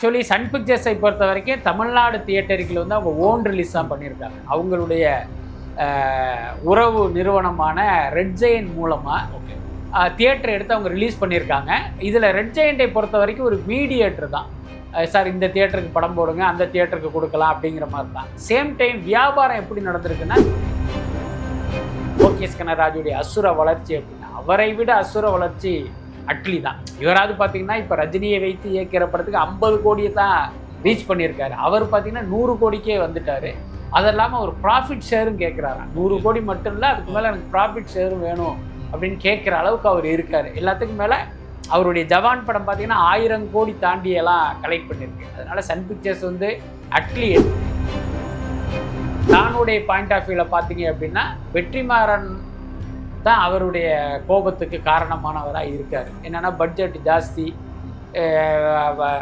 Actually Sun பிக்சர்ஸை பொறுத்த வரைக்கும் தமிழ்நாடு தியேட்டருக்குள்ள வந்து அவங்க ஓன் ரிலீஸ் தான் பண்ணியிருக்காங்க. அவங்களுடைய உறவு நிறுவனமான ரெட் ஜெயண்ட் மூலமாக தியேட்டர் எடுத்து அவங்க ரிலீஸ் பண்ணியிருக்காங்க. இதில் ரெட் ஜெயண்டை பொறுத்த வரைக்கும் ஒரு மீடியேட்டர் தான். சார் இந்த தியேட்டருக்கு படம் போடுங்க, அந்த தியேட்டருக்கு கொடுக்கலாம் அப்படிங்கிற மாதிரி தான். சேம் டைம் வியாபாரம் எப்படி நடந்திருக்குன்னா, லோகேஷ் கனகராஜுடைய அசுர வளர்ச்சி அப்படின்னா அவரை விட அசுர வளர்ச்சி அட்லி தான். இவராது பார்த்தீங்கன்னா இப்போ ரஜினியை வைத்து இயக்கிற படத்துக்கு 50 கோடியை தான் ரீச் பண்ணியிருக்காரு. அவர் பார்த்தீங்கன்னா 100 கோடிக்கே வந்துட்டார். அது இல்லாமல் ஒரு ப்ராஃபிட் ஷேரும் கேட்குறாராம். 100 கோடி மட்டும் இல்லை, அதுக்கு மேலே எனக்கு ப்ராஃபிட் ஷேரும் வேணும் அப்படின்னு கேட்குற அளவுக்கு அவர் இருக்கார். எல்லாத்துக்கும் மேலே அவருடைய ஜவான் படம் பார்த்தீங்கன்னா 1000 கோடி தாண்டியெல்லாம் கலெக்ட் பண்ணியிருக்கு. அதனால் சன் பிக்சர்ஸ் வந்து அட்லி தானுடைய பாயிண்ட் ஆஃப் வியூவில் பார்த்தீங்க அப்படின்னா வெற்றிமாறன் தான் அவருடைய கோபத்துக்கு காரணமானவராக இருக்கார். என்னென்னா பட்ஜெட் ஜாஸ்தி.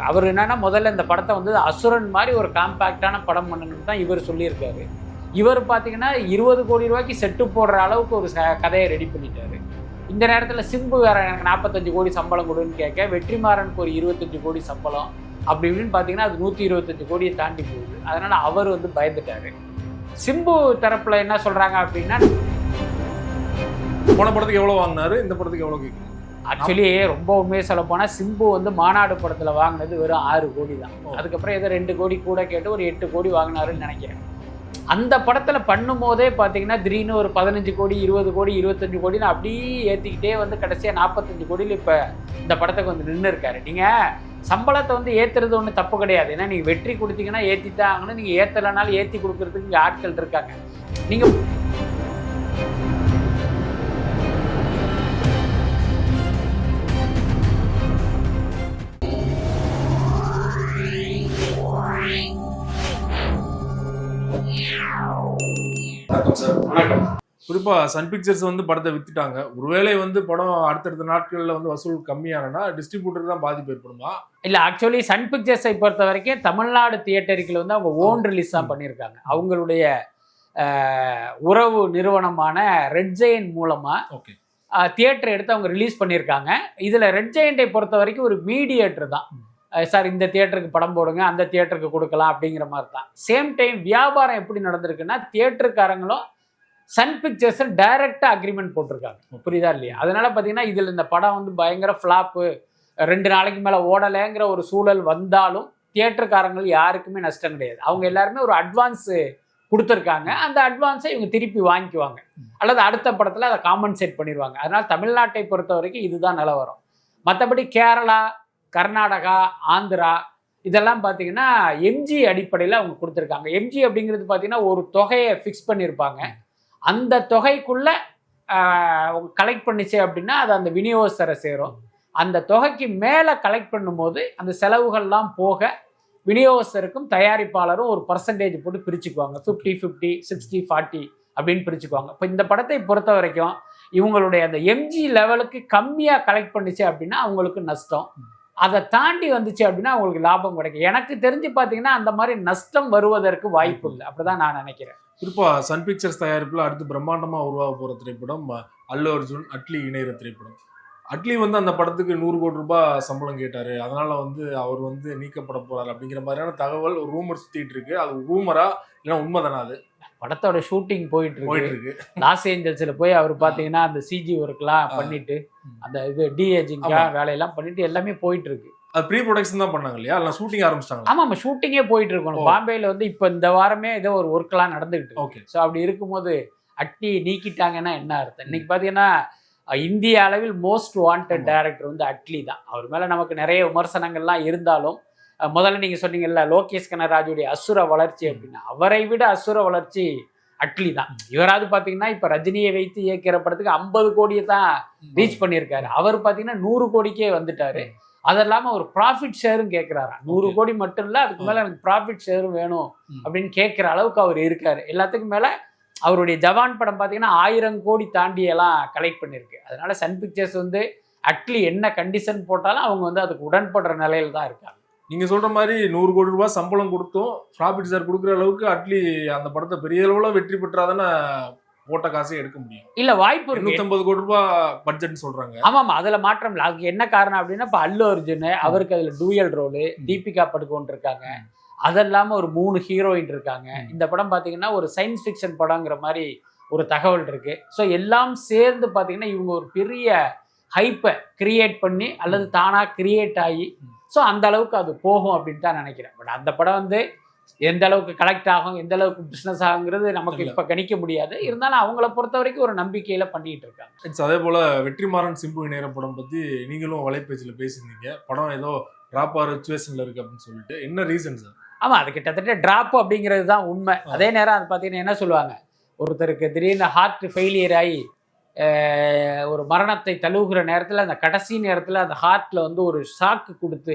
அவர் என்னென்னா முதல்ல இந்த படத்தை வந்து அசுரன் மாதிரி ஒரு காம்பேக்டான படம் பண்ணணும்னு தான் இவர் சொல்லியிருக்காரு. இவர் பார்த்தீங்கன்னா 20 கோடி ரூபாய்க்கு செட்டு போடுற அளவுக்கு ஒரு கதையை ரெடி பண்ணிட்டாரு. இந்த நேரத்தில் சிம்பு வேறு எனக்கு 45 கோடி சம்பளம் கொடுன்னு கேட்க, வெற்றிமாறனுக்கு ஒரு 25 கோடி சம்பளம் அப்படி இப்படின்னு பார்த்தீங்கன்னா அது 125 கோடியை தாண்டி போகுது. அதனால் அவர் வந்து பயந்துட்டார். சிம்பு தரப்பில் என்ன சொல்கிறாங்க அப்படின்னா, போன படத்துக்கு எவ்வளோ வாங்கினாரு, இந்த படத்துக்கு எவ்வளோ கேட்குறாரு? ஆக்சுவலி ரொம்ப உண்மையை சொல்ல போனால் சிம்பு வந்து மாநாடு படத்தில் வாங்கினது வெறும் 6 கோடி தான். அதுக்கப்புறம் ஏதோ 2 கோடி கூட கேட்டு ஒரு 8 கோடி வாங்கினாருன்னு நினைக்கிறேன். அந்த படத்தில் பண்ணும்போதே பார்த்தீங்கன்னா திடீர்னு ஒரு 15 கோடி 20 கோடி 25 கோடின்னு அப்படியே ஏற்றிக்கிட்டே வந்து கடைசியாக 45 கோடியில் இப்போ இந்த படத்துக்கு வந்து நின்று இருக்காரு. நீங்கள் சம்பளத்தை வந்து ஏற்றுறது ஒன்றும் தப்பு கிடையாது. ஏன்னா நீங்கள் வெற்றி கொடுத்தீங்கன்னா ஏற்றி தான் ஆகணும். நீங்கள் ஏற்றலைனாலும் ஏற்றி கொடுக்குறதுக்கு இங்கே ஆட்கள் இருக்காங்க. நீங்கள் வணக்கம். குறிப்பா சன் பிக்சர்ஸ் வந்து படத்தை வித்துட்டாங்க. ஒருவேளை வந்து படம் அடுத்தடுத்த நாட்கள்ல வந்து வசூல் கம்மியானா டிஸ்ட்ரிபியூட்டர் தான் பாதிப்பு ஏற்படுமா? இல்லை, ஆக்சுவலி சன் பிக்சர்ஸை பொறுத்த வரைக்கும் தமிழ்நாடு தியேட்டருக்குள்ள வந்து அவங்க ஓன் ரிலீஸ் தான் பண்ணியிருக்காங்க. அவங்களுடைய உறவு நிறுவனமான ரெட் ஜெயண்ட் மூலமாக தியேட்டர் எடுத்து அவங்க ரிலீஸ் பண்ணியிருக்காங்க. இதில் ரெட் ஜெயண்டை பொறுத்த வரைக்கும் ஒரு மீடியேட்டர் தான். சார் இந்த தியேட்டருக்கு படம் போடுங்க, அந்த தியேட்டருக்கு கொடுக்கலாம் அப்படிங்கிற மாதிரி தான். சேம் டைம் வியாபாரம் எப்படி நடந்திருக்குன்னா, தியேட்டருக்காரங்களும் சன் பிக்சர்ஸில் டைரெக்டாக அக்ரிமெண்ட் போட்டிருக்காங்க. புரியுதா இல்லையா? அதனால் பார்த்தீங்கன்னா இதில் இந்த படம் வந்து பயங்கர ஃப்ளாப்பு, 2 நாளைக்கு மேலே ஓடலைங்கிற ஒரு சூழல் வந்தாலும் தியேட்டருக்காரங்கள் யாருக்குமே நஷ்டம் கிடையாது. அவங்க எல்லாருமே ஒரு அட்வான்ஸு கொடுத்துருக்காங்க. அந்த அட்வான்ஸை இவங்க திருப்பி வாங்கிக்குவாங்க அல்லது அடுத்த படத்தில் அதை காம்பன்சேட் பண்ணிடுவாங்க. அதனால் தமிழ்நாட்டை பொறுத்த வரைக்கும் இதுதான் நிலவரம். மற்றபடி கேரளா, கர்நாடகா, ஆந்திரா இதெல்லாம் பார்த்தீங்கன்னா எம்ஜி அடிப்படையில் அவங்க கொடுத்துருக்காங்க. எம்ஜி அப்படிங்கிறது பார்த்தீங்கன்னா ஒரு தொகையை ஃபிக்ஸ் பண்ணியிருப்பாங்க. அந்த தொகைக்குள்ளே கலெக்ட் பண்ணிச்சு அப்படின்னா அது அந்த விநியோகஸ்தரை சேரும். அந்த தொகைக்கு மேலே கலெக்ட் பண்ணும்போது அந்த செலவுகள்லாம் போக விநியோகஸ்தருக்கும் தயாரிப்பாளரும் ஒரு பர்சன்டேஜ் போட்டு பிரிச்சுக்குவாங்க. 50-50, 60-40 அப்படின்னு பிரிச்சுக்குவாங்க. இப்போ இந்த படத்தை பொறுத்த வரைக்கும் இவங்களுடைய அந்த எம்ஜி லெவலுக்கு கம்மியாக கலெக்ட் பண்ணிச்சு அப்படின்னா அவங்களுக்கு நஷ்டம். அதை தாண்டி வந்துச்சு அப்படின்னா அவங்களுக்கு லாபம் கிடைக்கும். எனக்கு தெரிஞ்சு பார்த்தீங்கன்னா அந்த மாதிரி நஷ்டம் வருவதற்கு வாய்ப்பு இல்லை. அப்படிதான் நான் நினைக்கிறேன். குறிப்பாக சன் பிக்சர்ஸ் தயாரிப்பில் அடுத்து பிரம்மாண்டமாக உருவாக போகிற திரைப்படம் அல்லு அர்ஜுன் அட்லி இணைகிற திரைப்படம். அட்லி வந்து அந்த படத்துக்கு 100 கோடி ரூபாய் சம்பளம் கேட்டார். அதனால் வந்து அவர் வந்து நீக்கப்பட போகிறார் அப்படிங்கிற மாதிரியான தகவல் ஒரு ரூமர் சுற்றிட்டு இருக்கு. அது ரூமரா இல்லை உண்மைதானா? அது படத்தோட ஷூட்டிங் போயிட்டு இருக்கு. லாஸ் ஏஞ்சல்ஸில் போய் அவர் பார்த்தீங்கன்னா அந்த சிஜி ஒர்க்லாம் பண்ணிட்டு அந்த இது டிஏஜிங்காக வேலையெல்லாம் பண்ணிட்டு எல்லாமே போயிட்டு இருக்கு. அது ப்ரீ ப்ரொடக்ஷன் தான் பண்ணாங்க இல்லையா? இல்லை ஷூட்டிங் ஆரம்பிச்சிட்டாங்க? ஆமாம், ஷூட்டிங்கே போயிட்டு இருக்கணும். பாம்பேயில் வந்து இப்போ இந்த வாரமே ஏதோ ஒரு ஒர்க்லாம் நடந்துகிட்டு இருக்கு. ஸோ அப்படி இருக்கும்போது அட்லி நீக்கிட்டாங்கன்னா என்ன அர்த்தம்? இன்னைக்கு பார்த்தீங்கன்னா இந்திய அளவில் மோஸ்ட் வாண்டட் டைரக்டர் வந்து அட்லி தான். அவர் மேலே நமக்கு நிறைய விமர்சனங்கள்லாம் இருந்தாலும் முதல்ல நீங்கள் சொன்னீங்கல்ல லோகேஷ் கனகராஜுடைய அசுர வளர்ச்சி அப்படின்னா அவரை விட அசுர வளர்ச்சி அட்லி தான். இவராது பார்த்தீங்கன்னா இப்போ ரஜினியை வைத்து இயக்கிற படத்துக்கு 50 கோடியை தான் ரீச் பண்ணியிருக்காரு. அவர் பார்த்தீங்கன்னா 100 கோடிக்கே வந்துட்டார். அது இல்லாமல் ஒரு ப்ராஃபிட் ஷேரும் கேட்குறாரா. 100 கோடி மட்டும் இல்லை, அதுக்கு மேலே எனக்கு ப்ராஃபிட் ஷேரும் வேணும் அப்படின்னு கேட்குற அளவுக்கு அவர் இருக்கார். எல்லாத்துக்கும் மேலே அவருடைய ஜவான் படம் பார்த்தீங்கன்னா 1000 கோடி தாண்டியெல்லாம் கலெக்ட் பண்ணியிருக்கு. அதனால் சன் பிக்சர்ஸ் வந்து அட்லி என்ன கண்டிஷன் போட்டாலும் அவங்க வந்து அதுக்கு உடன்படுற நிலையில் தான் இருக்காங்க. நீங்கள் சொல்கிற மாதிரி 100 கோடி ரூபாய் சம்பளம் கொடுத்தும் ப்ராஃபிட் ஷேர் கொடுக்குற அளவுக்கு அட்லி அந்த படத்தை பெரிய அளவில் வெற்றி பெற்றாதானே போட்ட காசே எடுக்க முடியும். இல்ல வாய்ப்பு இருக்கு. 250 கோடி ரூபாய் பட்ஜெட் சொல்றாங்க. ஆமாமா, அதுல மாற்றம் இல்லை. அதுக்கு என்ன காரணம் அப்படின்னா, இப்ப அல்லு அர்ஜுன் அவருக்கு அதுல டூயல் ரோலு, தீபிகா படுகோன் இருக்காங்க, அதெல்லாம ஒரு 3 ஹீரோயின் இருக்காங்க. இந்த படம் பாத்தீங்கன்னா ஒரு சயின்ஸ் ஃபிக்ஷன் படங்கிற மாதிரி ஒரு தகவல் இருக்கு. ஸோ எல்லாம் சேர்ந்து பாத்தீங்கன்னா இவங்க ஒரு பெரிய ஹைப்பை கிரியேட் பண்ணி அல்லது தானா கிரியேட் ஆகி ஸோ அந்த அளவுக்கு அது போகும் அப்படின்னு தான் நினைக்கிறேன். பட் அந்த படம் வந்து எந்த அளவுக்கு கலெக்ட் ஆகும், எந்த அளவுக்கு பிஸ்னஸ் ஆகுங்கிறது நமக்கு இப்ப கணிக்க முடியாது. இருந்தாலும் அவங்கள பொறுத்த வரைக்கும் ஒரு நம்பிக்கையில பண்ணிட்டு இருக்காங்க. அதே போல வெற்றிமாறன் சிம்பு இணையற படம் பத்தி நீங்களும் வலைபேச்சில் பேசியிருந்தீங்க. படம் ஏதோ டிராப் ஆகிற சுச்சுவேஷன்ல இருக்கு அப்படின்னு சொல்லிட்டு, என்ன ரீசன் சார்? ஆமா, அது கிட்டத்தட்ட டிராப் அப்படிங்கிறது தான் உண்மை. அதே நேரம் அது பார்த்தீங்கன்னா என்ன சொல்லுவாங்க, ஒருத்தருக்கு திடீர்னு ஹார்ட் ஃபெயிலியர் ஆகி ஒரு மரணத்தை தழுவுகிற நேரத்தில் அந்த கடைசி நேரத்தில் அந்த ஹார்ட்ல வந்து ஒரு ஷாக்கு கொடுத்து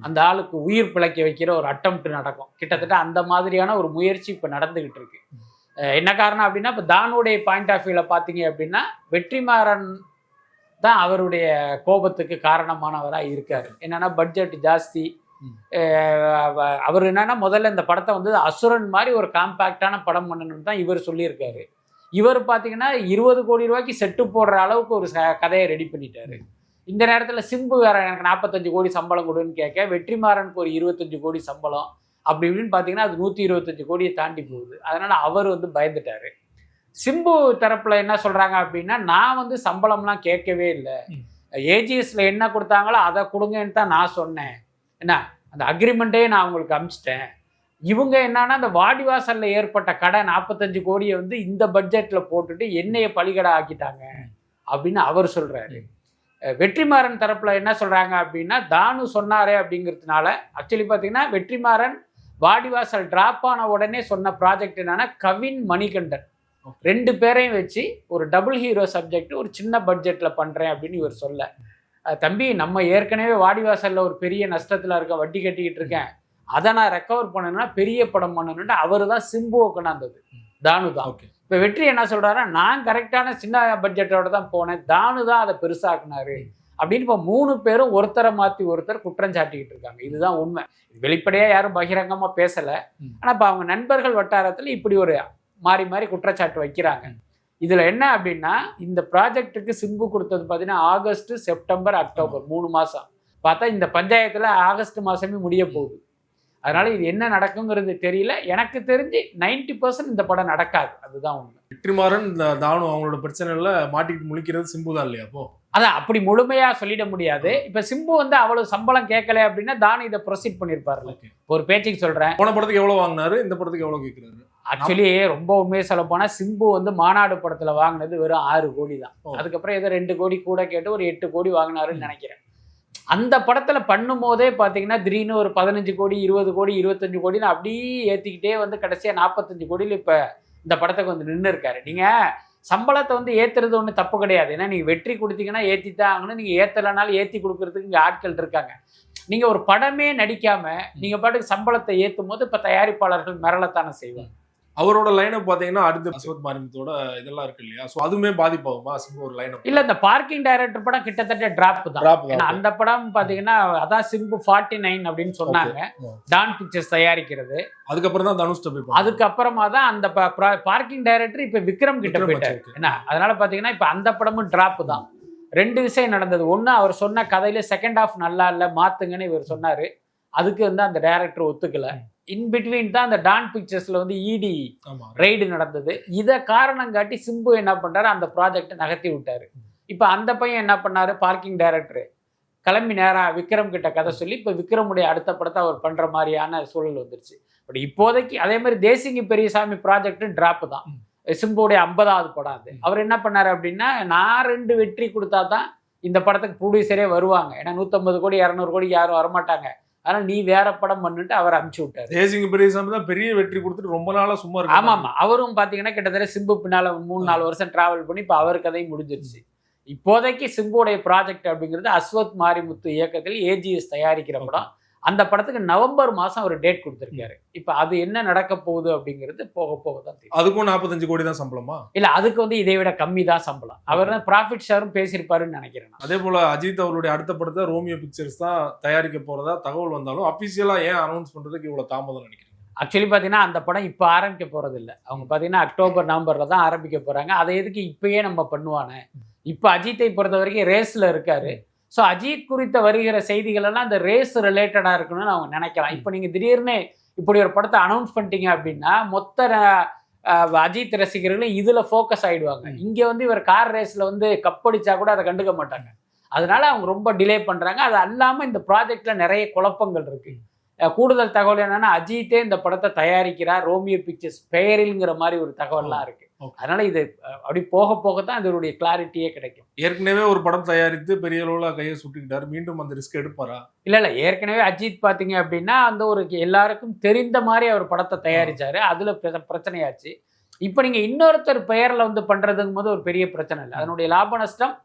அந்த ஆளுக்கு உயிர் பிழைக்க வைக்கிற ஒரு அட்டம்ப்ட் நடக்கும். கிட்டத்தட்ட அந்த மாதிரியான ஒரு முயற்சி இப்போ நடந்துகிட்டு இருக்கு. என்ன காரணம் அப்படின்னா, இப்போ தானுடைய பாயிண்ட் ஆஃப் வியூவில் பார்த்தீங்க அப்படின்னா வெற்றிமாறன் தான் அவருடைய கோபத்துக்கு காரணமானவராக இருக்காரு. என்னன்னா பட்ஜெட் ஜாஸ்தி. அவர் என்னன்னா முதல்ல இந்த படத்தை வந்து அசுரன் மாதிரி ஒரு காம்பேக்டான படம் பண்ணணும்னு தான் இவர் சொல்லியிருக்காரு. இவர் பார்த்தீங்கன்னா 20 கோடி ரூபாய்க்கு செட்டு போடுற அளவுக்கு ஒரு கதையை ரெடி பண்ணிட்டாரு. இந்த நேரத்தில் சிம்பு வேற எனக்கு 45 கோடி சம்பளம் கொடுன்னு கேட்க, வெற்றிமாறனுக்கு ஒரு 25 கோடி சம்பளம் அப்படி இப்படின்னு பார்த்தீங்கன்னா அது 125 கோடியை தாண்டி போகுது. அதனால அவர் வந்து பயந்துட்டாரு. சிம்பு தரப்புல என்ன சொல்றாங்க அப்படின்னா, நான் வந்து சம்பளம்லாம் கேட்கவே இல்லை, ஏஜிஎஸ்ல என்ன கொடுத்தாங்களோ அதை கொடுங்கன்னு தான் நான் சொன்னேன், என்ன அந்த அக்ரிமெண்ட்டே நான் அவங்களுக்கு அனுப்பிச்சிட்டேன். இவங்க என்னன்னா அந்த வாடிவாசல்ல ஏற்பட்ட கடை 45 கோடியை வந்து இந்த பட்ஜெட்ல போட்டுட்டு என்னைய பலிகடை ஆக்கிட்டாங்க அப்படின்னு அவர் சொல்றாரு. வெற்றிமாறன் தரப்புல என்ன சொல்றாங்க அப்படின்னா, தானு சொன்னாரே அப்படிங்கிறதுனால ஆக்சுவலி பார்த்தீங்கன்னா வெற்றிமாறன் வாடிவாசல் டிராப் ஆன உடனே சொன்ன ப்ராஜெக்ட் என்னன்னா கவின் மணிகண்டன் 2 பேரையும் வச்சு ஒரு டபுள் ஹீரோ சப்ஜெக்ட் ஒரு சின்ன பட்ஜெட்ல பண்றேன் அப்படின்னு இவர் சொல்ல, தம்பி நம்ம ஏற்கனவே வாடிவாசல்ல ஒரு பெரிய நஷ்டத்துல இருக்க, வட்டி கட்டிக்கிட்டு இருக்கேன், அதை நான் ரெக்கவர் பண்ணணும்னா பெரிய படம் பண்ணணும்னு அவரு தான் சிம்புவை கொண்டாந்தது, தானு தான். இப்போ வெற்றி என்ன சொல்றாரு, நான் கரெக்டான சின்ன பட்ஜெட்டோட தான் போனேன், தானு தான் அதை பெருசாக்குனாரு அப்படின்னு இப்போ 3 பேரும் ஒருத்தரை மாற்றி ஒருத்தர் குற்றம் சாட்டிக்கிட்டு இருக்காங்க. இதுதான் உண்மை. வெளிப்படையாக யாரும் பகிரங்கமா பேசலை. ஆனால் இப்போ அவங்க நண்பர்கள் வட்டாரத்தில் இப்படி ஒரு மாறி மாறி குற்றச்சாட்டு வைக்கிறாங்க. இதுல என்ன அப்படின்னா, இந்த ப்ராஜெக்டுக்கு சிம்பு கொடுத்தது பார்த்தீங்கன்னா ஆகஸ்ட், செப்டம்பர், அக்டோபர் 3 மாசம். பார்த்தா இந்த பஞ்சாயத்துல ஆகஸ்ட் மாசமே முடிய போகுது. அதனால இது என்ன நடக்குங்கிறது தெரியல. எனக்கு தெரிஞ்சு 90% இந்த படம் நடக்காது. அதுதான் உண்மை. வெற்றிமாறன் தானு அவங்களோட பிரச்சனைல மாட்டிக்கிட்டு முழிக்கிறது சிம்பு தான் இல்லையா? அப்போ அதான் அப்படி முழுமையா சொல்லிட முடியாது. இப்ப சிம்பு வந்து அவ்வளவு சம்பளம் கேட்கல அப்படின்னா தானு இதை ப்ரொசீட் பண்ணிருப்பாரு. ஒரு பேச்சுக்கு சொல்றேன், போன படத்துக்கு எவ்வளவு வாங்கினாரு, இந்த படத்துக்கு எவ்வளவு கேட்கிறாரு? ஆக்சுவலி ரொம்ப உண்மையை சொல்ல போனா சிம்பு வந்து மாநாடு படத்துல வாங்கினது வெறும் 6 கோடி தான். அதுக்கப்புறம் ஏதோ 2 கோடி கூட கேட்டு ஒரு 8 கோடி வாங்கினாருன்னு நினைக்கிறேன். அந்த படத்துல பண்ணும் போதே பாத்தீங்கன்னா திடீர்னு ஒரு 15 கோடி 20 கோடி 25 கோடின்னு அப்படியே ஏத்திக்கிட்டே வந்து கடைசியா 45 கோடியில் இப்ப இந்த படத்துக்கு வந்து நின்று இருக்காரு. நீங்க சம்பளத்தை வந்து ஏத்துறது ஒண்ணு தப்பு கிடையாது. ஏன்னா நீங்க வெற்றி கொடுத்தீங்கன்னா ஏத்தித்தான் ஆகணும். நீங்க ஏத்தலைனாலும் ஏத்தி கொடுக்கறதுக்கு இங்க ஆட்கள் இருக்காங்க. நீங்க ஒரு படமே நடிக்காம நீங்க பாட்டுக்கு சம்பளத்தை ஏத்தும் போது இப்ப தயாரிப்பாளர்கள் மிரளத்தானே செய்வாங்க. அவரோட லைனப் பாத்தீங்கன்னா அடுத்து அஸ்வத் மாரிமுத்தோட இதெல்லாம் இருக்கு இல்லையா? சோ அதுமே பாதிப்பாகுமா சிம்பு ஒரு லைனப்? இல்ல, இந்த பார்க்கிங் டைரக்டர் படம் கிட்டத்தட்ட டிராப் தான். அந்த படம் பாத்தீங்கன்னா அதான் சிம்பு 49 அப்படின்னு சொன்னாங்க. டான் பிக்சர்ஸ் தயாரிக்கிறது. அதுக்கப்புறம் தான் தனுஷ் போய், அதுக்கப்புறமா தான் அந்த பார்க்கிங் டைரக்டர் இப்ப விக்ரம் கிட்ட போயிட்டாரு. என்ன அதனால பாத்தீங்கன்னா இப்ப அந்த படமும் டிராப் தான். 2 விஷயம் நடந்தது. ஒண்ணு, அவர் சொன்ன கதையில செகண்ட் ஹாஃப் நல்லா இல்ல, மாத்துங்கன்னு இவர் சொன்னாரு. அதுக்கு வந்து அந்த டைரக்டர் ஒத்துக்கல. இன்பிட்வீன் தான் அந்த டான் பிக்சர்ஸ்ல வந்து இடி ரைடு நடந்தது. இதை காரணம் காட்டி சிம்பு என்ன பண்றாரு, அந்த ப்ராஜெக்டை நகர்த்தி விட்டாரு. இப்ப அந்த பையன் என்ன பண்ணாரு, பார்க்கிங் டைரக்டர் கிளம்பி நேரா விக்ரம் கிட்ட கதை சொல்லி இப்ப விக்ரமுடைய அடுத்த படத்தை அவர் பண்ற மாதிரியான சூழல் வந்துருச்சு. பட் இப்போதைக்கு அதே மாதிரி தேசிங்கி பெரியசாமி ப்ராஜெக்ட் டிராப் தான். சிம்புடைய 50வது படம் அது. அவர் என்ன பண்ணாரு அப்படின்னா, நான் 2 வெற்றி கொடுத்தா தான் இந்த படத்துக்கு ப்ரொடியூசரே வருவாங்க. ஏன்னா 150 கோடி 200 கோடி யாரும் வரமாட்டாங்க, அதனால நீ வேற படம் பண்ணிட்டு அவர் அனுப்பிச்சு விட்டாரு. தேசிங்க பெரியசாமி தான் பெரிய வெற்றி கொடுத்துட்டு ரொம்ப நாளா சும்மா இருக்கு. ஆமா, அவரும் பாத்தீங்கன்னா கிட்டத்தட்ட சிம்பு பின்னால 3-4 வருஷம் டிராவல் பண்ணி இப்ப அவர் கதையும் முடிஞ்சிருச்சு. இப்போதைக்கு சிம்புடைய ப்ராஜெக்ட் அப்படிங்கிறது அஸ்வத் மாரிமுத்து இயக்கத்தில் ஏஜிஎஸ் தயாரிக்கிற படம். அந்த படத்துக்கு நவம்பர் மாசம் ஒரு டேட் கொடுத்திருக்காரு. இப்ப அது என்ன நடக்க போகுது அப்படிங்கிறது போக போக தான் தெரியும். அதுக்கும் 45 கோடி தான் சம்பளமா? இல்ல, அதுக்கு வந்து இதை விட கம்மி தான் சம்பளம். அவர் தான் ப்ராஃபிட் ஷேரும் பேசியிருப்பாருன்னு நினைக்கிறேன். அதே போல அஜித் அவருடைய அடுத்த படத்தை ரோமியோ பிக்சர்ஸ் தான் தயாரிக்க போறதா தகவல் வந்தாலும் அபிஷியலா ஏன் அனௌன்ஸ் பண்றதுக்கு இவ்வளவு தாமதம் நினைக்கிறீங்க? ஆக்சுவலி பார்த்தீங்கன்னா அந்த படம் இப்போ ஆரம்பிக்க போகிறது இல்லை. அவங்க பார்த்தீங்கன்னா அக்டோபர் நவம்பரில் தான் ஆரம்பிக்க போகிறாங்க. அதை எதுக்கு இப்பயே நம்ம பண்ணுவானே. இப்போ அஜித்தை பொறுத்த வரைக்கும் ரேஸில் இருக்காரு. ஸோ அஜித் குறித்த வருகிற செய்திகள் எல்லாம் அந்த ரேஸ் ரிலேட்டடாக இருக்கணும்னு அவங்க நினைக்கலாம். இப்போ நீங்கள் திடீர்னு இப்படி ஒரு படத்தை அனௌன்ஸ் பண்ணிட்டீங்க அப்படின்னா மொத்த அஜித் ரசிகர்களும் இதில் ஃபோக்கஸ் ஆகிடுவாங்க. இங்கே வந்து இவர் கார் ரேஸில் வந்து கப்படிச்சா கூட அதை கண்டுக்க மாட்டாங்க. அதனால அவங்க ரொம்ப டிலே பண்ணுறாங்க. அது அல்லாமல் இந்த ப்ராஜெக்டில் நிறைய குழப்பங்கள் இருக்குது. கூடுதல் தகவல் என்னன்னா அஜித்தே இந்த படத்தை தயாரிக்கிறார் ரோமியோ பிக்சர்ஸ் பெயரில்ங்கிற மாதிரி ஒரு தகவல்லாம் இருக்கு. அதனால இது அப்படி போக போகத்தான் இதனுடைய கிளாரிட்டியே கிடைக்கும். ஏற்கனவே ஒரு படம் தயாரித்து பெரிய அளவில் கையை சுட்டுக்கிட்டாரு, மீண்டும் அந்த ரிஸ்க் எடுப்பாரா? இல்ல ஏற்கனவே அஜித் பாத்தீங்க அப்படின்னா அந்த ஒரு எல்லாருக்கும் தெரிந்த மாதிரி அவர் படத்தை தயாரிச்சாரு. அதுல பிரச்சனையாச்சு. இப்ப நீங்க இன்னொருத்தர் பெயர்ல வந்து பண்றதுங்கும் போது ஒரு பெரிய பிரச்சனை இல்லை. அதனுடைய லாப நஷ்டம்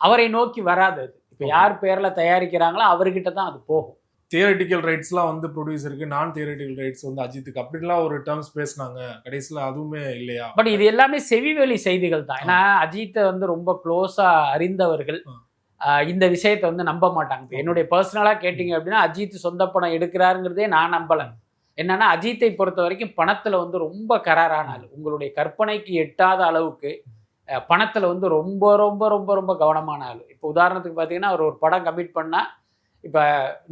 அவரை நோக்கி வராது. இப்ப யார் பெயர்ல தயாரிக்கிறாங்களோ அவர்கிட்ட தான் அது போகும். தியரட்டிக்கல் ரைட்ஸ்லாம் வந்து ப்ரொடியூசருக்கு, நான் தியரட்டிக்கல் ரைட்ஸ் வந்து அஜித்துக்கு, அப்படின்லாம் ஒரு டேர்ம்ஸ் பேசினாங்க. கடைசியில் அதுவுமே இல்லையா? பட் இது எல்லாமே செவிவெளி செய்திகள் தான். ஏன்னா அஜித்தை வந்து ரொம்ப க்ளோஸா அறிந்தவர்கள் இந்த விஷயத்தை வந்து நம்ப மாட்டாங்க. என்னுடைய பர்சனலா கேட்டீங்க அப்படின்னா அஜித் சொந்த படம் எடுக்கிறாருங்கிறதே நான் நம்பலை. என்னன்னா அஜித்தை பொறுத்த வரைக்கும் பணத்துல வந்து ரொம்ப கராரான ஆள். உங்களுடைய கற்பனைக்கு எட்டாத அளவுக்கு பணத்துல வந்து ரொம்ப ரொம்ப ரொம்ப ரொம்ப கவனமான ஆள். இப்போ உதாரணத்துக்கு பார்த்தீங்கன்னா அவர் ஒரு படம் கமிட் பண்ணா இப்போ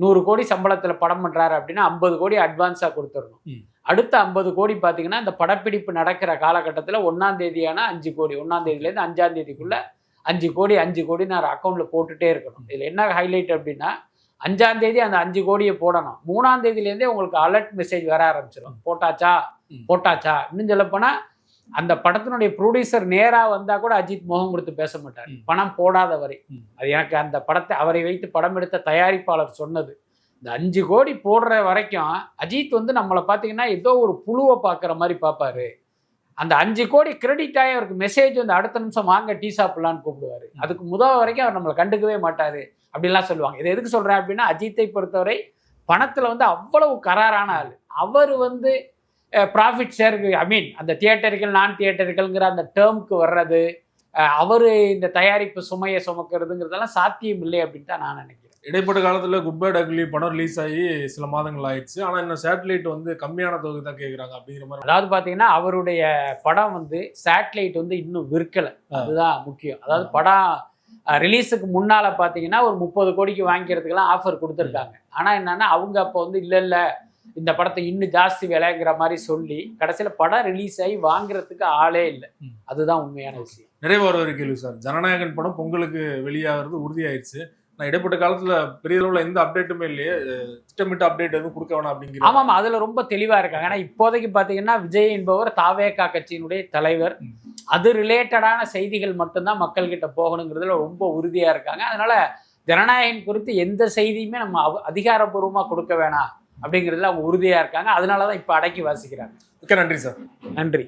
100 கோடி சம்பளத்தில் படம் பண்ணுறாரு அப்படின்னா 50 கோடி அட்வான்ஸாக கொடுத்துடணும். அடுத்த 50 கோடி பார்த்தீங்கன்னா இந்த படப்பிடிப்பு நடக்கிற காலகட்டத்தில் 1ஆம் தேதியான 5 கோடி, 1ஆம் தேதியிலேருந்து 5ஆம் தேதிக்குள்ளே 5 கோடி நான் அக்கௌண்ட்டில் போட்டுகிட்டே இருக்கணும். இதில் என்ன ஹைலைட் அப்படின்னா 5ஆம் தேதி அந்த 5 கோடியை போடணும். 3ஆம் தேதியிலேருந்தே உங்களுக்கு அலர்ட் மெசேஜ் வர ஆரம்பிச்சிடும். போட்டாச்சா இன்னும் சொல்லப்போனால் அந்த படத்தினுடைய ப்ரொடியூசர் நேராக வந்தால் கூட அஜித் முகம் கொடுத்து பேச மாட்டார், பணம் போடாத வரை. அது எனக்கு அந்த படத்தை அவரை வைத்து படம் எடுத்த தயாரிப்பாளர் சொன்னது. இந்த 5 கோடி போடுற வரைக்கும் அஜித் வந்து நம்மளை பார்த்தீங்கன்னா ஏதோ ஒரு புழுவை பார்க்குற மாதிரி பார்ப்பாரு. அந்த 5 கோடி கிரெடிட் ஆகி அவருக்கு மெசேஜ் வந்து அடுத்த நிமிஷம் வாங்க டீ சாப்பிடலான்னு கூப்பிடுவார். அதுக்கு முதல் வரைக்கும் அவர் நம்மளை கண்டுக்கவே மாட்டார் அப்படின்லாம் சொல்லுவாங்க. இதை எதுக்கு சொல்கிறேன் அப்படின்னா அஜித்தை பொறுத்தவரை பணத்தில் வந்து அவ்வளவு கராரான ஆள். அவர் வந்து ப்ராஃபிட் ஷேருக்கு அந்த தியேட்டர்கள் நான் தியேட்டர்கள்ங்கிற அந்த டேர்முக்கு வர்றது, அவர் இந்த தயாரிப்பு சுமையை சுமக்கிறதுங்கிறதெல்லாம் சாத்தியம் இல்லை அப்படின்னு தான் நான் நினைக்கிறேன். இடைப்பட்ட காலத்தில் குட் பை டக்லி படம் ரிலீஸ் ஆகி சில மாதங்கள் ஆயிடுச்சு. ஆனால் இன்னும் சேட்டலைட் வந்து கம்மியான தொகை தான் கேட்குறாங்க அப்படிங்கிற மாதிரி. அதாவது பார்த்தீங்கன்னா அவருடைய படம் வந்து சேட்டலைட் வந்து இன்னும் விற்கலை, அதுதான் முக்கியம். அதாவது படம் ரிலீஸுக்கு முன்னால் பார்த்தீங்கன்னா ஒரு 30 கோடிக்கு வாங்கிக்கிறதுக்கெல்லாம் ஆஃபர் கொடுத்துருக்காங்க. ஆனால் என்னன்னா அவங்க அப்போ வந்து இல்லை இந்த படத்தை இன்னும் ஜாஸ்தி விலைங்கிற மாதிரி சொல்லி கடைசியில் படம் ரிலீஸ் ஆகி வாங்குறதுக்கு ஆளே இல்லை. அதுதான் உண்மையான விஷயம். நிறைய ஒரு கேள்வி சார், ஜனநாயகன் படம் பொங்கலுக்கு வெளியாகிறது உறுதியாயிருச்சு. நான் இடைப்பட்ட காலத்தில் பெரிய அளவில் எந்த அப்டேட்டுமே இல்லையே, திட்டமிட்ட அப்டேட் எதுவும் கொடுக்க வேணாம் அப்படிங்கிற. ஆமாம், அதில் ரொம்ப தெளிவாக இருக்காங்க. ஏன்னா இப்போதைக்கு பார்த்தீங்கன்னா விஜய் என்பவர் தாவேகா கட்சியினுடைய தலைவர். அது ரிலேட்டடான செய்திகள் மட்டும்தான் மக்கள்கிட்ட போகணுங்கிறதுல ரொம்ப உறுதியாக இருக்காங்க. அதனால ஜனநாயகன் குறித்து எந்த செய்தியுமே நம்ம அதிகாரப்பூர்வமாக கொடுக்க வேணாம் அப்படிங்கிறதுல அவங்க உறுதியாக இருக்காங்க. அதனால தான் இப்போ அடக்கி வாசிக்கிறாங்க. மிக்க நன்றி சார். நன்றி.